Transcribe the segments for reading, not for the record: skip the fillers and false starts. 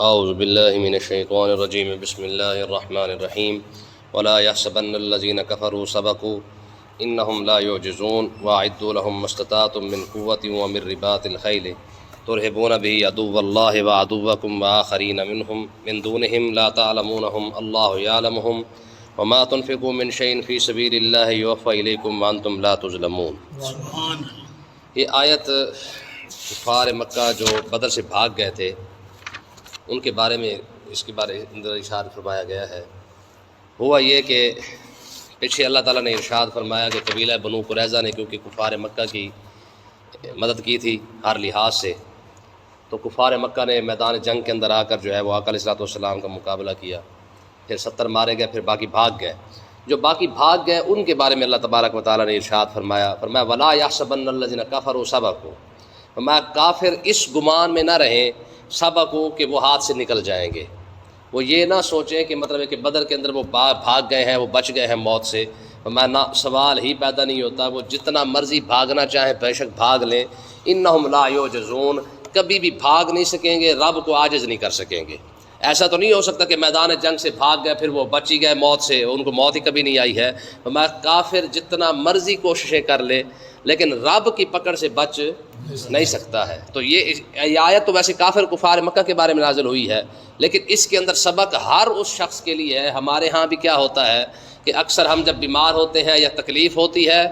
اعوذ باللہ من الشیطان الرجیم بسم اللہ الرحمن الرحیم ولا يحسبن الذين كفروا سبقوا انهم لا يعجزون واعدوا لهم ما استطعتم من قوة ومن رباط الخيل ترهبون به عدو الله وعدوكم واخرين منهم من دونهم لا تعلمونهم الله يعلمهم وما تنفقوا من شيء في سبيل الله يوفى اليكم وانتم لا تظلمون۔ یہ آیت کفار مکہ جو بدر سے بھاگ گئے تھے ان کے بارے میں اس کے بارے اندر ارشاد فرمایا گیا ہے۔ ہوا یہ کہ پیچھے اللہ تعالیٰ نے ارشاد فرمایا کہ قبیلہ بنو قریظہ نے کیونکہ کفار مکہ کی مدد کی تھی ہر لحاظ سے، تو کفار مکہ نے میدان جنگ کے اندر آ کر جو ہے وہ آقا علیہ الصلوۃ والسلام کا مقابلہ کیا، پھر 70 مارے گئے، پھر باقی بھاگ گئے۔ جو باقی بھاگ گئے ان کے بارے میں اللہ تبارک و تعالیٰ نے ارشاد فرمایا وَلَا يَحْسَبَنَّ الَّذِينَ كَفَرُوا سَبَقُوا، فرمایا کافر اس گمان میں نہ رہیں سبقوا کہ وہ ہاتھ سے نکل جائیں گے۔ وہ یہ نہ سوچیں کہ مطلب ہے کہ بدر کے اندر وہ بھاگ گئے ہیں، وہ بچ گئے ہیں موت سے، فرمایا نہ، سوال ہی پیدا نہیں ہوتا، وہ جتنا مرضی بھاگنا چاہیں بے شک بھاگ لیں، انہم لا یعجزون، کبھی بھی بھاگ نہیں سکیں گے، رب کو عاجز نہیں کر سکیں گے۔ ایسا تو نہیں ہو سکتا کہ میدان جنگ سے بھاگ گئے پھر وہ بچ ہی گئے موت سے، ان کو موت ہی کبھی نہیں آئی ہے۔ فرمایا کافر جتنا مرضی کوششیں کر لے لیکن رب کی پکڑ سے بچ نہیں سکتا ہے۔ تو یہ آیت تو ویسے کافر کفار مکہ کے بارے میں نازل ہوئی ہے، لیکن اس کے اندر سبق ہر اس شخص کے لیے ہے۔ ہمارے ہاں بھی کیا ہوتا ہے کہ اکثر ہم جب بیمار ہوتے ہیں یا تکلیف ہوتی ہے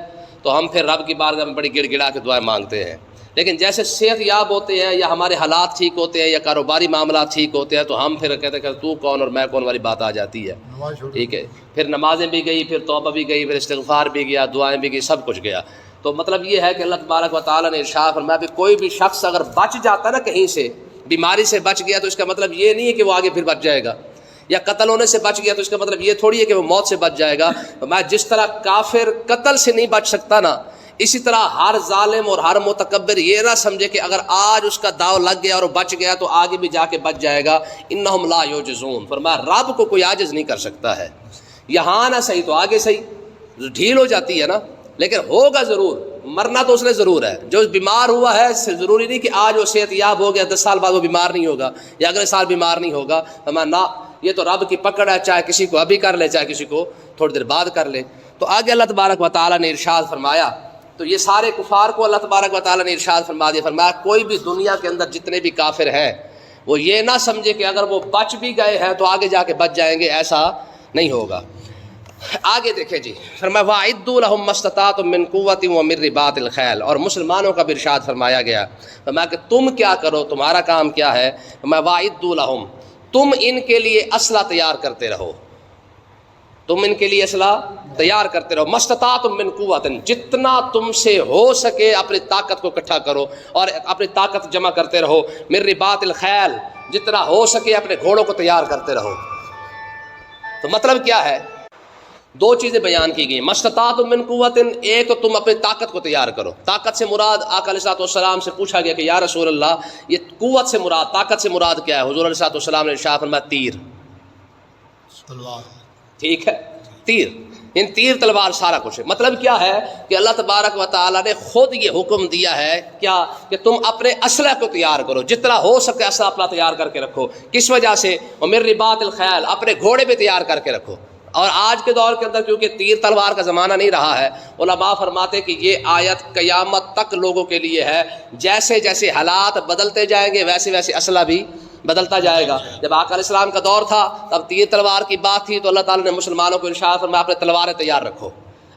تو ہم پھر رب کی بارگاہ میں بڑی گڑ گڑا کے دعائیں مانگتے ہیں، لیکن جیسے صحت یاب ہوتے ہیں یا ہمارے حالات ٹھیک ہوتے ہیں یا کاروباری معاملات ٹھیک ہوتے ہیں تو ہم پھر کہتے ہیں کہ تو کون اور میں کون والی بات آ جاتی ہے، ٹھیک ہے، پھر نمازیں بھی گئی، پھر توبہ بھی گئی، پھر استغفار بھی گیا، دعائیں بھی گئی، سب کچھ گیا۔ تو مطلب یہ ہے کہ اللہ تبارک و تعالیٰ نے ارشاد فرمایا کہ کوئی بھی شخص اگر بچ جاتا نا کہیں سے، بیماری سے بچ گیا، تو اس کا مطلب یہ نہیں ہے کہ وہ آگے پھر بچ جائے گا، یا قتل ہونے سے بچ گیا تو اس کا مطلب یہ تھوڑی ہے کہ وہ موت سے بچ جائے گا۔ میں جس طرح کافر قتل سے نہیں بچ سکتا نا، اسی طرح ہر ظالم اور ہر متکبر یہ نہ سمجھے کہ اگر آج اس کا داؤ لگ گیا اور وہ بچ گیا تو آگے بھی جا کے بچ جائے گا۔ انہم لا یعجزون، فرمایا رب کو کوئی عاجز نہیں کر سکتا ہے۔ یہاں نہ صحیح تو آگے صحیح، ڈھیل ہو جاتی ہے نا، لیکن ہوگا ضرور، مرنا تو اس نے ضرور ہے۔ جو بیمار ہوا ہے ضروری نہیں کہ آج وہ صحت یاب ہو گیا 10 سال بعد وہ بیمار نہیں ہوگا یا اگلے سال بیمار نہیں ہوگا، نہ، یہ تو رب کی پکڑ ہے، چاہے کسی کو ابھی کر لے چاہے کسی کو تھوڑی دیر بعد کر لے۔ تو آگے اللہ تبارک و تعالیٰ نے ارشاد فرمایا، تو یہ سارے کفار کو اللہ تبارک و تعالیٰ نے ارشاد فرما دیا، فرمایا کوئی بھی دنیا کے اندر جتنے بھی کافر ہیں وہ یہ نہ سمجھے کہ اگر وہ بچ بھی گئے ہیں تو آگے جا کے بچ جائیں گے، ایسا نہیں ہوگا۔ آگے دیکھیں جی، فرمایا وَأَعِدُّوا لَهُم مَّا اسْتَطَعْتُم مِّن قُوَّةٍ وَمِن رِّبَاطِ الْخَيْلِ، اور مسلمانوں کا بھی ارشاد فرمایا گیا، فرمایا کہ تم کیا کرو، تمہارا کام کیا ہے، فرمایا وَأَعِدُّوا لَهُم، تم ان کے لیے اسلحہ تیار کرتے رہو، تم ان کے لیے اسلحہ تیار کرتے رہو، مَّا اسْتَطَعْتُم مِّن قُوَّةٍ، جتنا تم سے ہو سکے اپنی طاقت کو اکٹھا کرو اور اپنی طاقت جمع کرتے رہو، مِن رِّبَاطِ الْخَيْلِ، جتنا ہو سکے اپنے گھوڑوں کو تیار کرتے رہو۔ تو مطلب کیا ہے، دو چیزیں بیان کی گئی، مَّاسْتَطَعْتُم مِّن قُوَّةٍ، ایک تو تم اپنی طاقت کو تیار کرو۔ طاقت سے مراد آقا علیہ الصلوۃ والسلام سے پوچھا گیا کہ یا رسول اللہ یہ قوت سے مراد، طاقت سے مراد کیا ہے؟ حضور علیہ الصلوۃ والسلام نے ارشاد فرمایا تیر، ٹھیک ہے، تیر، ان تیر تلوار سارا کچھ ہے۔ مطلب کیا ہے کہ اللہ تبارک و تعالیٰ نے خود یہ حکم دیا ہے کیا کہ تم اپنے اسلحہ کو تیار کرو، جتنا ہو سکے اسلحہ اپنا تیار کر کے رکھو۔ کس وجہ سے؟ وَمِن رِّبَاطِ الْخَيْلِ، اپنے گھوڑے بھی تیار کر کے رکھو۔ اور آج کے دور کے اندر کیونکہ تیر تلوار کا زمانہ نہیں رہا ہے، علماء فرماتے کہ یہ آیت قیامت تک لوگوں کے لیے ہے، جیسے جیسے حالات بدلتے جائیں گے ویسے ویسے اسلحہ بھی بدلتا جائے گا۔ جب آقا علیہ السلام کا دور تھا تب تیر تلوار کی بات تھی تو اللہ تعالیٰ نے مسلمانوں کو ارشاد فرمایا اپنے تلواریں تیار رکھو،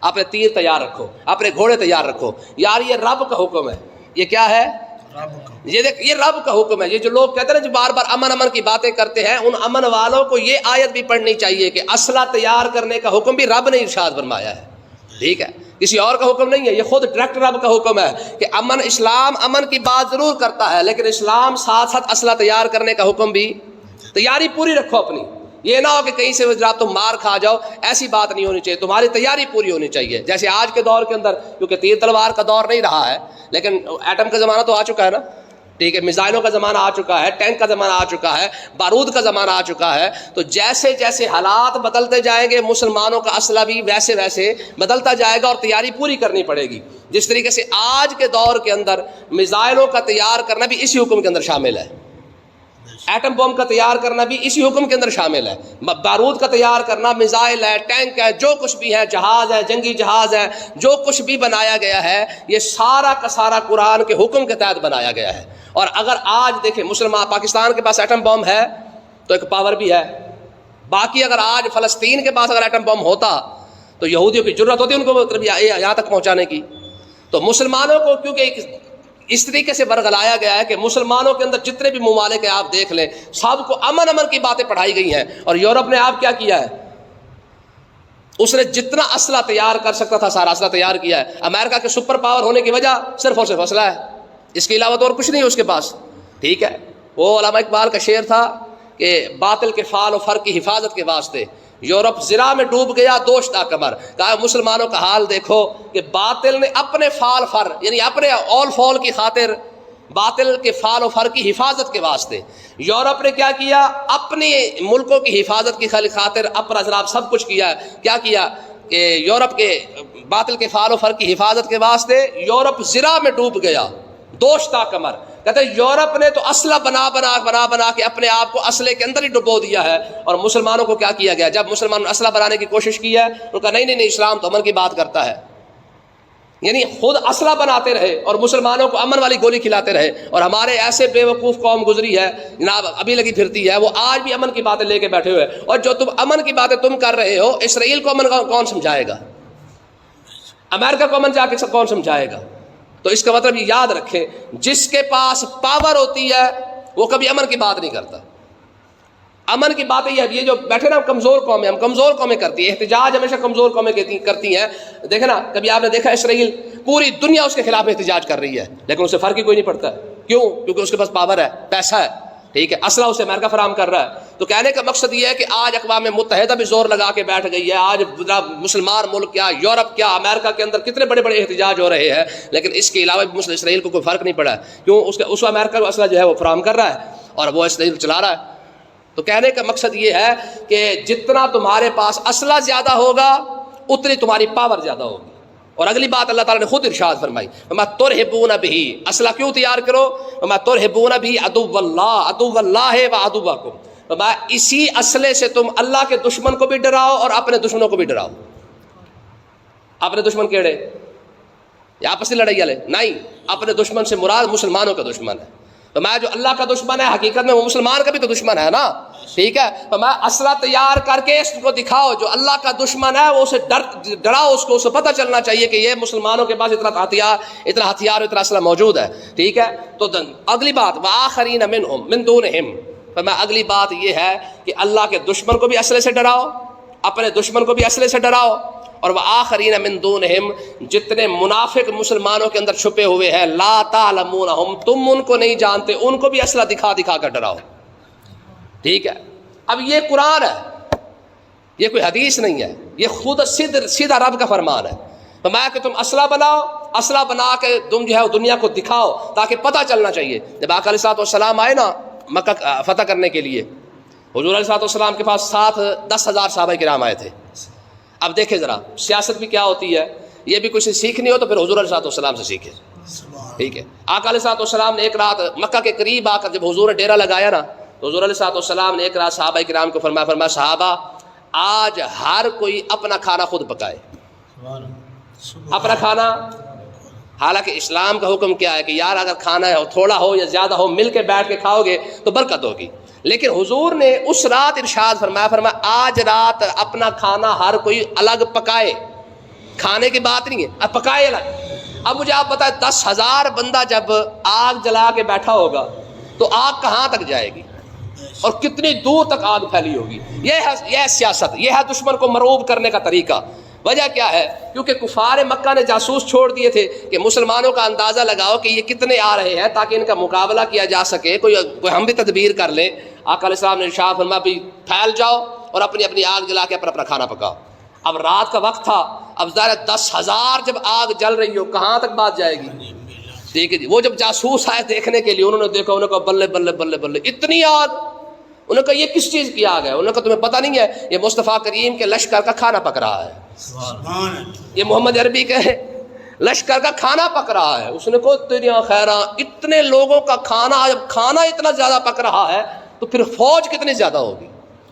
اپنے تیر تیار رکھو، اپنے گھوڑے تیار رکھو۔ یار یہ رب کا حکم ہے، یہ کیا ہے، یہ رب کا حکم ہے۔ یہ جو لوگ کہتے ہیں جو بار بار امن امن کی باتیں کرتے ہیں، ان امن والوں کو یہ آیت بھی پڑھنی چاہیے کہ اسلحہ تیار کرنے کا حکم بھی رب نے ارشاد فرمایا ہے، ٹھیک ہے، کسی اور کا حکم نہیں ہے، یہ خود ڈائریکٹ رب کا حکم ہے کہ امن، اسلام امن کی بات ضرور کرتا ہے لیکن اسلام ساتھ ساتھ اسلحہ تیار کرنے کا حکم بھی، تیاری پوری رکھو اپنی، یہ نہ ہو کہ کہیں سے جناب تم مار کھا جاؤ، ایسی بات نہیں ہونی چاہیے، تمہاری تیاری پوری ہونی چاہیے۔ جیسے آج کے دور کے اندر کیونکہ تیر تلوار کا دور نہیں رہا ہے لیکن ایٹم کا زمانہ تو آ چکا ہے نا، ٹھیک ہے، میزائلوں کا زمانہ آ چکا ہے، ٹینک کا زمانہ آ چکا ہے، بارود کا زمانہ آ چکا ہے، تو جیسے جیسے حالات بدلتے جائیں گے مسلمانوں کا اسلحہ بھی ویسے ویسے بدلتا جائے گا اور تیاری پوری کرنی پڑے گی۔ جس طریقے سے آج کے دور کے اندر میزائلوں کا تیار کرنا بھی اسی حکم کے اندر شامل ہے، ایٹم بم کا تیار کرنا بھی اسی حکم کے اندر شامل ہے. بارود کا تیار کرنا، میزائل ہے، ٹینک ہے، جو کچھ بھی ہے، جہاز ہے، جنگی جہاز ہے، جو کچھ بھی بنایا گیا ہے یہ سارا کا سارا قرآن کے حکم کے تحت بنایا گیا ہے. اور اگر آج دیکھیں مسلمان پاکستان کے پاس ایٹم بم ہے تو ایک پاور بھی ہے. باقی اگر آج فلسطین کے پاس اگر ایٹم بم ہوتا تو یہودیوں کی ضرورت ہوتی ان کو یہاں تک پہنچانے کی. تو مسلمانوں کو کیونکہ اس طریقے سے برگلایا گیا ہے کہ مسلمانوں کے اندر جتنے بھی ممالک ہیں آپ دیکھ لیں سب کو امن کی باتیں پڑھائی گئی ہیں. اور یورپ نے آپ کیا کیا ہے، اس نے جتنا اسلحہ تیار کر سکتا تھا سارا اسلحہ تیار کیا ہے. امریکہ کے سپر پاور ہونے کی وجہ صرف اور صرف اسلحہ ہے، اس کے علاوہ تو اور کچھ نہیں ہے اس کے پاس. ٹھیک ہے، وہ علامہ اقبال کا شعر تھا کہ باطل کے فعل و فرق کی حفاظت کے واسطے یورپ زرا میں ڈوب گیا دوشتا کمر. کہا مسلمانوں کا حال دیکھو کہ باطل نے اپنے فعل فر یعنی اپنے اول فول کی خاطر، باطل کے فعل و فر کی حفاظت کے واسطے یورپ نے کیا کیا، اپنے ملکوں کی حفاظت کی خاطر اپنا جناب سب کچھ کیا ہے. کیا کیا کہ یورپ کے باطل کے فعل و فر کی حفاظت کے واسطے یورپ زرا میں ڈوب گیا دوشتا کمر. کہتے ہیں یورپ نے تو اسلحہ بنا کے اپنے آپ کو اسلحے کے اندر ہی ڈبو دیا ہے. اور مسلمانوں کو کیا کیا گیا، جب مسلمانوں نے اسلحہ بنانے کی کوشش کی ہے ان کا نہیں اسلام تو امن کی بات کرتا ہے. یعنی خود اسلحہ بناتے رہے اور مسلمانوں کو امن والی گولی کھلاتے رہے. اور ہمارے ایسے بے وقوف قوم گزری ہے جناب ابھی لگی پھرتی ہے، وہ آج بھی امن کی باتیں لے کے بیٹھے ہوئے. اور جو تم امن کی باتیں تم کر رہے ہو، اسرائیل کو امن کون سمجھائے گا، امریکہ کو امن جا کے کون سمجھائے گا. تو اس کا مطلب یہ یاد رکھیں، جس کے پاس پاور ہوتی ہے وہ کبھی امن کی بات نہیں کرتا. امن کی باتیں یہ جو بیٹھے نا کمزور قومیں، ہم کمزور قومیں کرتی ہیں احتجاج، ہمیشہ کمزور قومیں کرتی ہیں. دیکھیں نا کبھی آپ نے دیکھا اسرائیل پوری دنیا اس کے خلاف احتجاج کر رہی ہے لیکن اسے فرق ہی کوئی نہیں پڑتا. کیوں؟ کیونکہ اس کے پاس پاور ہے، پیسہ ہے. ٹھیک ہے، اسلحہ اسے امریکہ فراہم کر رہا ہے. تو کہنے کا مقصد یہ ہے کہ آج اقوام متحدہ بھی زور لگا کے بیٹھ گئی ہے. آج مسلمان ملک کیا، یورپ کیا، امریکہ کے اندر کتنے بڑے بڑے احتجاج ہو رہے ہیں لیکن اس کے علاوہ بھی مسلم اسرائیل کو کوئی فرق نہیں پڑا ہے. کیوں؟ اس امریکہ کو اسلحہ جو ہے وہ فراہم کر رہا ہے اور وہ اسرائیل چلا رہا ہے. تو کہنے کا مقصد یہ ہے کہ جتنا تمہارے پاس اسلحہ زیادہ ہوگا اتنی تمہاری پاور زیادہ ہوگی. اور اگلی بات اللہ تعالیٰ نے خود ارشاد فرمائی، وَمَا تُرْهِبُونَ بِهِ، اسلحہ کیوں تیار کرو، وَمَا تُرْهِبُونَ بِهِ عَدُوَّ اللَّهِ وَعَدُوَّكُمْ، وَمَا اسی اسلحے سے تم اللہ کے دشمن کو بھی ڈراؤ اور اپنے دشمنوں کو بھی ڈراؤ. اپنے دشمن کیڑے؟ یا آپس میں لڑائی والے نہیں، اپنے دشمن سے مراد مسلمانوں کا دشمن ہے. تو میں جو اللہ کا دشمن ہے حقیقت میں وہ مسلمان کا بھی تو دشمن ہے نا. ٹھیک ہے، تو میں اسلحہ تیار کر کے اس کو دکھاؤ جو اللہ کا دشمن ہے وہ اسے ڈراؤ، اس کو اسے پتہ چلنا چاہیے کہ یہ مسلمانوں کے پاس اتنا ہتھیار اتنا اسلحہ موجود ہے. ٹھیک ہے، تو اگلی بات وآخرین منہم من دونہم، تو میں اگلی بات یہ ہے کہ اللہ کے دشمن کو بھی اسلحے سے ڈراؤ، اپنے دشمن کو بھی اسلحے سے ڈراؤ. اور وآخرین من دونہم، جتنے منافق مسلمانوں کے اندر چھپے ہوئے ہیں، لا تعلمونہم، تم ان کو نہیں جانتے، ان کو بھی اسلحہ دکھا دکھا کر ڈراؤ. ٹھیک ہے، اب یہ قرآن ہے، یہ کوئی حدیث نہیں ہے، یہ خود سیدھا رب کا فرمان ہے. فرمایا کہ تم اسلحہ بناؤ، اسلحہ بنا کے تم جو ہے دنیا کو دکھاؤ تاکہ پتہ چلنا چاہیے. جب آقا علیہ السلام آئے نا مکہ فتح کرنے کے لیے، حضور علیہ السلام کے پاس 10,000 صحابہ کرام آئے تھے. اب دیکھیں ذرا سیاست بھی کیا ہوتی ہے، یہ بھی کچھ سیکھنی ہو تو پھر حضور علیہ السلام سے سیکھے. ٹھیک ہے، آقا علیہ السلام نے ایک رات مکہ کے قریب آ کر جب حضور نے ڈیرا لگایا نا تو حضور علیہ السلام نے ایک رات صحابہ کرام کو فرمایا صحابہ آج ہر کوئی اپنا کھانا خود پکائے، اپنا کھانا. حالانکہ اسلام کا حکم کیا ہے کہ یار اگر کھانا ہے تھوڑا ہو یا زیادہ ہو مل کے بیٹھ کے کھاؤ گے تو برکت ہوگی. لیکن حضور نے اس رات ارشاد فرمایا آج رات اپنا کھانا ہر کوئی الگ پکائے. کھانے کی بات نہیں ہے، اب پکائے الگ. اب مجھے آپ بتائیں 10,000 بندہ جب آگ جلا کے بیٹھا ہوگا تو آگ کہاں تک جائے گی اور کتنی دور تک آگ پھیلی ہوگی. یہ ہے سیاست، یہ ہے دشمن کو مرعوب کرنے کا طریقہ. وجہ کیا ہے؟ کیونکہ کفار مکہ نے جاسوس چھوڑ دیے تھے کہ مسلمانوں کا اندازہ لگاؤ کہ یہ کتنے آ رہے ہیں تاکہ ان کا مقابلہ کیا جا سکے، کوئی ہم بھی تدبیر کر لیں. آقا علیہ السلام نے ارشاد فرمایا بھی پھیل جاؤ اور اپنی اپنی آگ جلا کے اپنا کھانا پکاؤ. اب رات کا وقت تھا، اب ظاہر 10,000 جب آگ جل رہی ہو کہاں تک بات جائے گی. ٹھیک ہے جی، وہ جب جاسوس آئے دیکھنے کے لیے انہوں نے دیکھا، انہوں نے کہا بلے بلے بلے بلے اتنی آگ. انہوں نے کہا یہ کس چیز کی آگ ہے؟ انہوں نے کہا تمہیں پتہ نہیں ہے یہ مصطفیٰ کریم کے لشکر کا کھانا پک رہا ہے. یہ محمد عربی کے لشکر کا کھانا پک رہا ہے. اس نے کہا تیریاں خیراں اتنے لوگوں کا کھانا، جب کھانا اتنا زیادہ پک رہا ہے تو پھر فوج کتنی زیادہ ہوگی.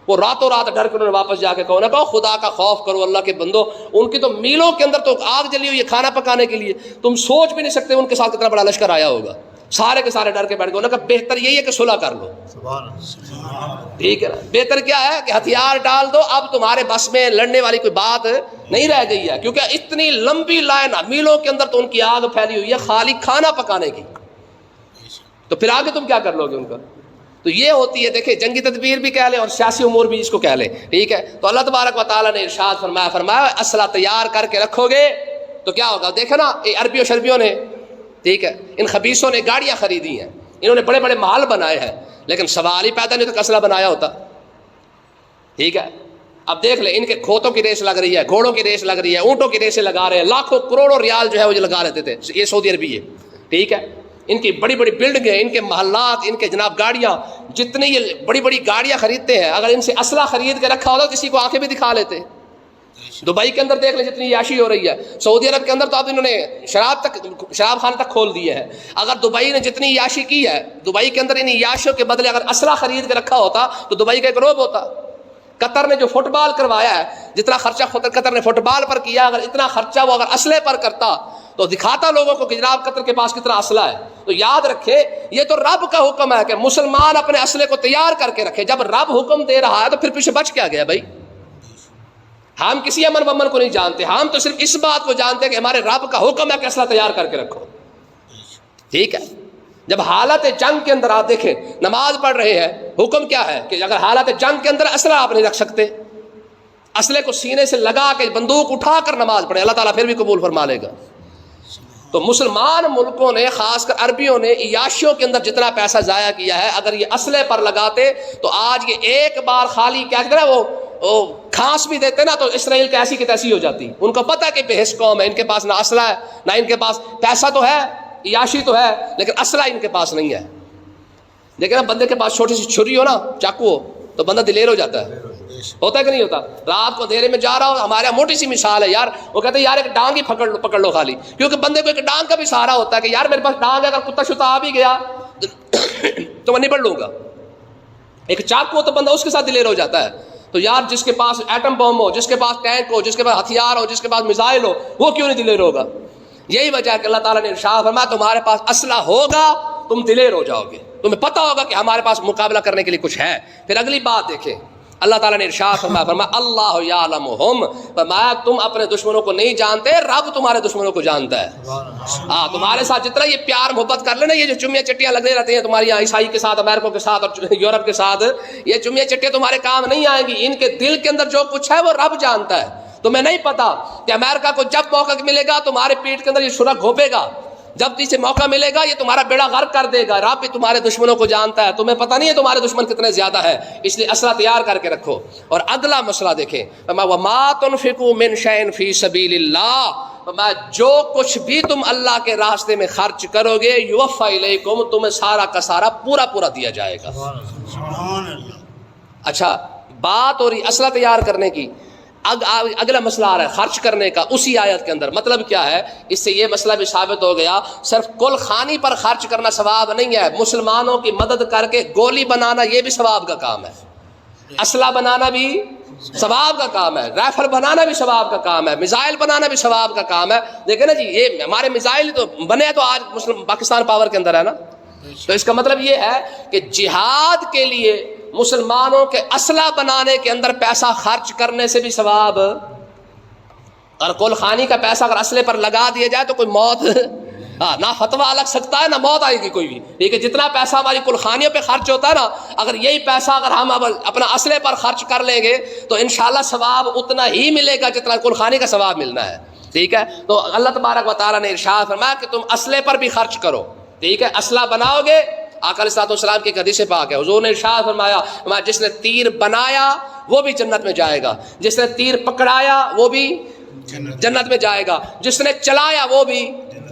وہ راتوں رات ڈر کر انہوں نے واپس جا کے کہو نا کہو خدا کا خوف کرو اللہ کے بندو. ان کی تو میلوں کے اندر تو آگ جلی ہوئی ہے کھانا پکانے کے لیے, تم سوچ بھی نہیں سکتے ان کے ساتھ کتنا بڑا لشکر آیا ہوگا. سارے کے سارے ڈر کے بیٹھ گئے. انہوں نے کہا بہتر یہی ہے کہ صلح کر لو. ٹھیک ہے نا, بہتر کیا ہے کہ ہتھیار ڈال دو, اب تمہارے بس میں لڑنے والی کوئی بات نہیں رہ گئی ہے, کیونکہ اتنی لمبی لائن میلوں کے اندر تو ان کی آگ پھیلی ہوئی ہے خالی کھانا پکانے کی. تو پھر آگے تم کیا کر لو گے ان کا. تو یہ ہوتی ہے, دیکھیں جنگی تدبیر بھی کہہ لیں اور سیاسی امور بھی اس کو کہہ لیں. ٹھیک ہے, تو اللہ تبارک و تعالیٰ نے ارشاد فرمایا اسلحہ تیار کر کے رکھو گے تو کیا ہوگا. دیکھیں نا عربی و شربیوں نے, ٹھیک ہے, ان خبیثوں نے گاڑیاں خریدی ہیں, انہوں نے بڑے بڑے محل بنائے ہیں, لیکن سوال ہی پیدا نہیں ہوتا کہ اسلحہ بنایا ہوتا. ٹھیک ہے, اب دیکھ لیں ان کے کھوتوں کی ریس لگ رہی ہے, گھوڑوں کی ریس لگ رہی ہے, اونٹوں کی ریسیں لگا رہے ہیں, لاکھوں کروڑوں ریال جو ہے وہ لگا لیتے تھے. یہ سعودی عربی ہے. ٹھیک ہے, ان کی بڑی بڑی بلڈنگیں, ان کے محلات, ان کے جناب گاڑیاں, جتنی یہ بڑی بڑی گاڑیاں خریدتے ہیں, اگر ان سے اسلحہ خرید کے رکھا ہوتا تو کسی کو آنکھیں بھی دکھا لیتے. دبئی کے اندر دیکھ لیں جتنی عیاشی ہو رہی ہے, سعودی عرب کے اندر تو اب انہوں نے شراب خانے تک کھول دیے ہیں. اگر دبئی نے جتنی عیاشی کی ہے, دبئی کے اندر ان عیاشیوں کے بدلے اگر اسلحہ خرید کے رکھا ہوتا تو دبئی کا ایک روب ہوتا. قطر نے جو فٹ بال کروایا ہے, جتنا خرچہ قطر نے فٹ بال پر کیا, اگر اتنا خرچہ وہ اگر اسلحے پر کرتا تو دکھاتا لوگوں کو کہ جناب قطر کے پاس کتنا اسلحہ ہے. تو یاد رکھے یہ تو رب کا حکم ہے کہ مسلمان اپنے اسلحے کو تیار کر کے رکھے. جب رب حکم دے رہا ہے تو پھر پیچھے بچ کیا گیا بھائی. ہم کسی امن ومن کو نہیں جانتے, ہم تو صرف اس بات کو جانتے ہیں کہ ہمارے رب کا حکم ہے کہ اسلحہ تیار کر کے رکھو. ٹھیک ہے, جب حالت جنگ کے اندر آپ دیکھیں نماز پڑھ رہے ہیں, حکم کیا ہے کہ اگر حالت جنگ کے اندر اسلحہ آپ نہیں رکھ سکتے, اسلحے کو سینے سے لگا کے بندوق اٹھا کر نماز پڑھے, اللہ تعالیٰ پھر بھی قبول فرما لے گا. تو مسلمان ملکوں نے خاص کر عربیوں نے عیاشیوں کے اندر جتنا پیسہ ضائع کیا ہے, اگر یہ اسلحے پر لگاتے تو آج یہ ایک بار خالی کیا کرے وہ کھانس بھی دیتے نا تو اسرائیل کیسی کی تیسی ہو جاتی. ان کو پتہ کہ بے حس قوم ہے, ان کے پاس نہ اسلحہ ہے نہ ان کے پاس پیسہ تو ہے, عیاشی تو ہے, لیکن اسلحہ ان کے پاس نہیں ہے. لیکن نا بندے کے پاس چھوٹی سی چھری ہو نا, چاقو ہو, تو بندہ دلیر ہو جاتا ہے. ہوتا ہے کہ نہیں ہوتا. رات کو اندھیرے میں جا رہا ہو, ہمارے یہاں موٹی سی مثال ہے یار, وہ کہتے ہیں یار ایک ڈانگ ہی پکڑ لو خالی, کیونکہ بندے کو ایک ڈانگ کا بھی سہارا ہوتا ہے کہ یار میرے پاس ڈانگ ہے, اگر کتا شتا آ بھی گیا تو میں نبڑ لوں گا. ایک چاقو ہو تو بندہ اس کے ساتھ دلیر ہو جاتا ہے. تو یار جس کے پاس ایٹم بم ہو, جس کے پاس ٹینک ہو, جس کے پاس ہتھیار ہو, جس کے پاس میزائل ہو, وہ کیوں نہیں دلیر ہوگا. یہی وجہ ہے کہ اللہ تعالیٰ نے ارشاد فرمایا تمہارے پاس اسلحہ ہوگا تم دلیر ہو جاؤ گے, تمہیں پتہ ہوگا کہ ہمارے پاس مقابلہ کرنے کے لیے کچھ ہے. پھر اگلی بات دیکھیں, اللہ تعالیٰ نے ارشاد فرمایا اللہ یعلمہم, فرمایا تم اپنے دشمنوں کو نہیں جانتے, رب تمہارے دشمنوں کو جانتا ہے. تمہارے ساتھ جتنا یہ پیار محبت کر لینا, یہ جو چمیاں چٹیاں لگے رہتے ہیں تمہاری یہاں عیسائی کے ساتھ, امریکوں کے ساتھ اور یورپ کے ساتھ, یہ چمیاں چٹیاں تمہارے کام نہیں آئیں گی. ان کے دل کے اندر جو کچھ ہے وہ رب جانتا ہے. تمہیں نہیں پتا کہ امریکہ کو جب موقع ملے گا تمہارے پیٹ کے اندر یہ چھرا گھوپے گا, جب تجھے موقع ملے گا یہ تمہارا بیڑا غرق کر دے گا. رب بھی تمہارے دشمنوں کو جانتا ہے, تمہیں پتہ نہیں ہے تمہارے دشمن کتنے زیادہ ہے, اس لیے اسلحہ تیار کر کے رکھو. اور اگلا مسئلہ دیکھیں, وَمَا تُنْفِقُوا مِنْ شَيْءٍ فِي سَبِيلِ اللَّهِ, جو کچھ بھی تم اللہ کے راستے میں خرچ کرو گے یوفا الیکم, تمہیں سارا کا سارا پورا دیا جائے گا. اچھا بات ہو رہی اسلحہ تیار کرنے کی, اگلا مسئلہ آ رہا ہے خرچ کرنے کا اسی آیت کے اندر. مطلب کیا ہے, اس سے یہ مسئلہ بھی ثابت ہو گیا صرف کل خانی پر خرچ کرنا ثواب نہیں ہے, مسلمانوں کی مدد کر کے گولی بنانا یہ بھی ثواب کا کام ہے, اسلحہ بنانا بھی ثواب کا کام ہے, رائفل بنانا بھی ثواب کا کام ہے, میزائل بنانا بھی ثواب کا کام ہے. دیکھیں نا جی, یہ ہمارے میزائل تو بنے تو آج پاکستان پاور کے اندر ہے نا, تو اس کا مطلب یہ ہے کہ جہاد کے لیے مسلمانوں کے اسلحہ بنانے کے اندر پیسہ خرچ کرنے سے بھی ثواب. اور کل خانی کا پیسہ اگر اسلحے پر لگا دیا جائے تو کوئی موت نہ فتویٰ لگ سکتا ہے نہ موت آئے گی کوئی بھی. لیکن جتنا پیسہ ہماری کل خانیوں پہ خرچ ہوتا ہے نا, اگر یہی پیسہ اگر ہم اپنا اسلحے پر خرچ کر لیں گے تو انشاءاللہ ثواب اتنا ہی ملے گا جتنا کل خانی کا ثواب ملنا ہے. ٹھیک ہے, تو اللہ تبارک و تعالیٰ نے ارشاد فرمایا کہ تم اسلحے پر بھی خرچ کرو. ٹھیک ہے, اسلحہ بناؤ گے, آقا علیہ السلام کی حدیث پاک ہے, حضور نے ارشاد فرمایا جس نے تیر بنایا وہ بھی جنت میں جائے گا, جس نے تیر پکڑایا وہ بھی جنت میں جائے گا, جس نے چلایا وہ بھی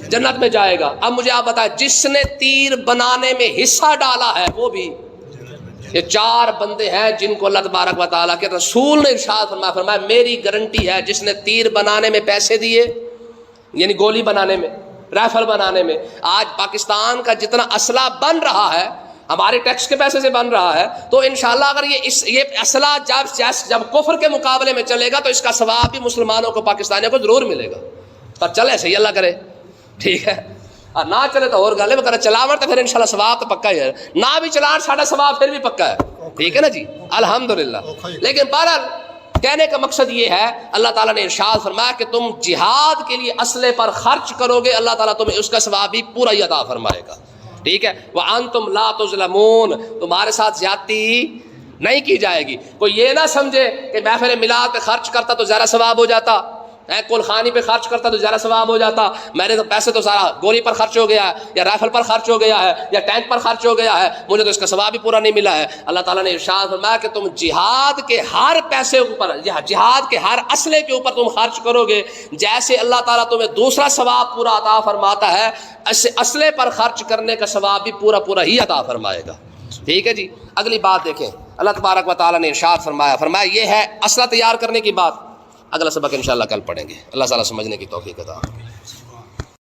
جنت میں جائے گا. اب مجھے آپ بتائیں, جس نے تیر بنانے میں حصہ ڈالا ہے وہ بھی. یہ چار بندے ہیں جن کو اللہ تبارک و تعالیٰ کے رسول نے ارشاد فرمایا میری گارنٹی ہے, جس نے تیر بنانے میں پیسے دیے, یعنی گولی بنانے میں, رائفل بنانے میں. آج پاکستان کا جتنا اسلحہ بن رہا ہے ہمارے ٹیکس کے پیسے سے بن رہا ہے، تو انشاءاللہ اگر یہ اسلحہ جب کفر کے مقابلے میں چلے گا تو اس کا ثواب بھی مسلمانوں کو، پاکستانیوں کو ضرور ملے گا. پر چلے صحیح اللہ کرے، ٹھیک ہے. اور نہ چلے تو اور گل ہے، اگر چلاوڑ تو پھر انشاءاللہ ثواب تو پکا ہی ہے، نہ بھی چلان ساڈا ثواب پھر بھی پکا ہے. ٹھیک ہے نا جی، الحمدللہ. لیکن بہرحال کہنے کا مقصد یہ ہے، اللہ تعالیٰ نے ارشاد فرمایا کہ تم جہاد کے لیے اسلحے پر خرچ کرو گے، اللہ تعالیٰ تمہیں اس کا ثواب بھی پورا ہی عطا فرمائے گا. ٹھیک ہے. وَأَنْتُمْ لَا تُظْلَمُونَ، تمہارے ساتھ زیادتی نہیں کی جائے گی. کوئی یہ نہ سمجھے کہ محفل میلاد پہ خرچ کرتا تو زیادہ ثواب ہو جاتا، کل خانی پہ خرچ کرتا تو زیادہ ثواب ہو جاتا، میرے تو پیسے تو سارا گولی پر خرچ ہو گیا ہے، یا رائفل پر خرچ ہو گیا ہے، یا ٹینک پر خرچ ہو گیا ہے، مجھے تو اس کا ثواب بھی پورا نہیں ملا ہے. اللہ تعالیٰ نے ارشاد فرمایا کہ تم جہاد کے ہر پیسے اوپر، جہاد کے ہر اسلحے کے اوپر تم خرچ کرو گے، جیسے اللہ تعالیٰ تمہیں دوسرا ثواب پورا عطا فرماتا ہے، اسلحے پر خرچ کرنے کا ثواب بھی پورا ہی عطا فرمائے گا. ٹھیک ہے جی. اگلی بات دیکھیں، اللہ تبارک و تعالیٰ نے ارشاد فرمایا یہ ہے اسلحہ تیار کرنے کی بات. اگلا سبق انشاءاللہ کل پڑھیں گے. اللہ تعالیٰ سمجھنے کی توفیق عطا.